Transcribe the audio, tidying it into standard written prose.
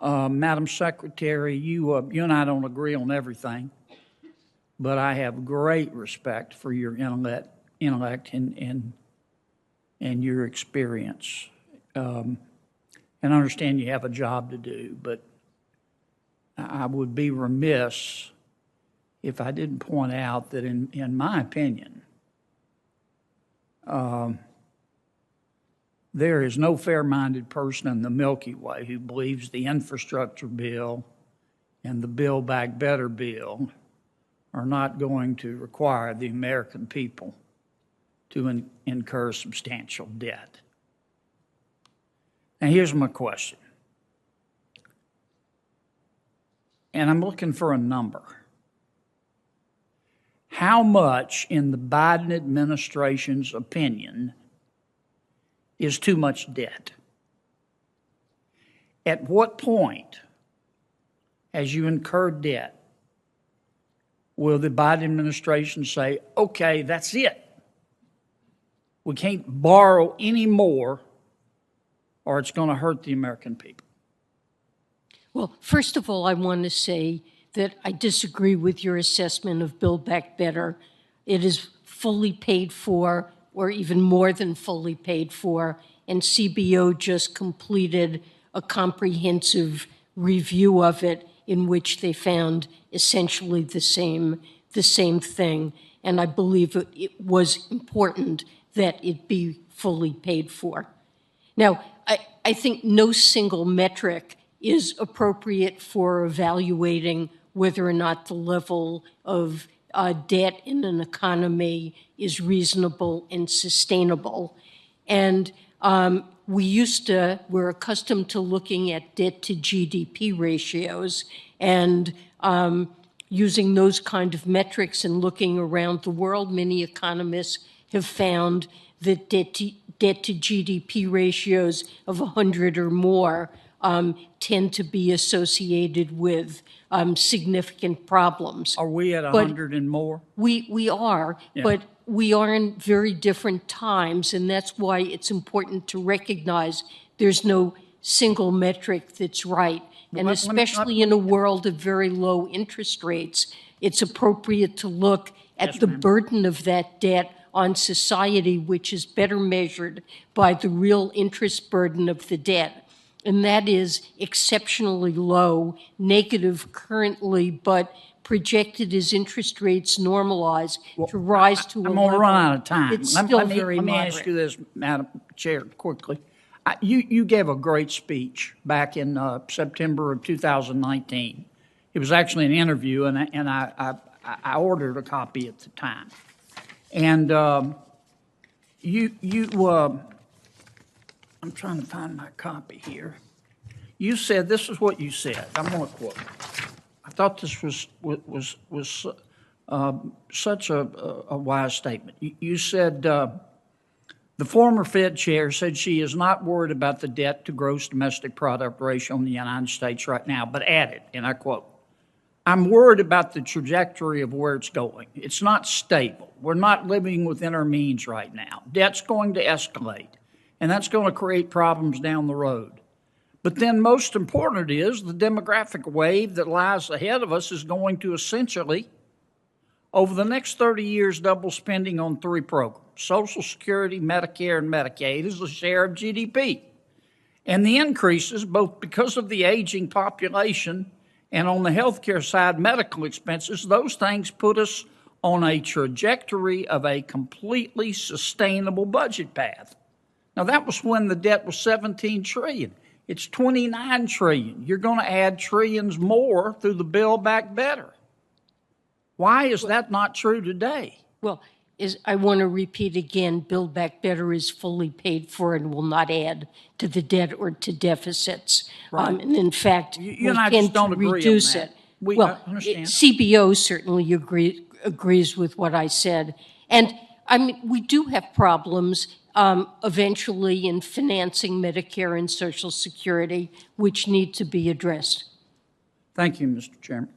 Madam Secretary, you and I don't agree on everything, but I have great respect for your intellect and your experience. And I understand you have a job to do, but I would be remiss if I didn't point out that in my opinion, there is no fair-minded person in the Milky Way who believes the infrastructure bill and the Build Back Better bill are not going to require the American people to incur substantial debt. Now, here's my question, and I'm looking for a number. How much, in the Biden administration's opinion, is too much debt? At what point, as you incur debt, will the Biden administration say, okay, that's it? We can't borrow any more or it's going to hurt the American people? Well, first of all, I want to say that I disagree with your assessment of Build Back Better. It is fully paid for, or even more than fully paid for, and CBO just completed a comprehensive review of it in which they found essentially the same thing. And I believe it was important that it be fully paid for. Now, I think no single metric is appropriate for evaluating whether or not the level of debt in an economy is reasonable and sustainable. And we're accustomed to looking at debt to GDP ratios and using those kind of metrics and looking around the world. Many economists have found that debt to GDP ratios of 100 or more tend to be associated with significant problems. Are we at 100 and more? We are, yeah. But we are in very different times, and that's why it's important to recognize there's no single metric that's right. And especially in a world of very low interest rates, it's appropriate to look at the burden of that debt on society, which is better measured by the real interest burden of the debt. And that is exceptionally low, negative currently, but projected as interest rates normalize to rise to a level. I'm going to run out of time. It's still very Let me ask you this, Madam Chair, quickly. You gave a great speech back in September of 2019. It was actually an interview, and I ordered a copy at the time. And I'm trying to find my copy here. You said, this is what you said. I'm going to quote. I thought this was such a wise statement. You said, the former Fed chair said she is not worried about the debt to gross domestic product ratio in the United States right now, but added, and I quote, I'm worried about the trajectory of where it's going. It's not stable. We're not living within our means right now. Debt's going to escalate, and that's going to create problems down the road. But then most important is the demographic wave that lies ahead of us is going to essentially, over the next 30 years, double spending on 3 programs. Social Security, Medicare, and Medicaid is a share of GDP. And the increases, both because of the aging population and on the healthcare side, medical expenses, those things put us on a trajectory of a completely sustainable budget path. Now, that was when the debt was $17 trillion. It's $29 trillion. You're going to add trillions more through the Build Back Better. Why is that not true today? Well, I want to repeat again, Build Back Better is fully paid for and will not add to the debt or to deficits. Right. And in fact, you and I just don't agree reduce on that. it. Well, understand. CBO certainly agrees with what I said. And I mean, we do have problems eventually in financing Medicare and Social Security, which need to be addressed. Thank you, Mr. Chairman.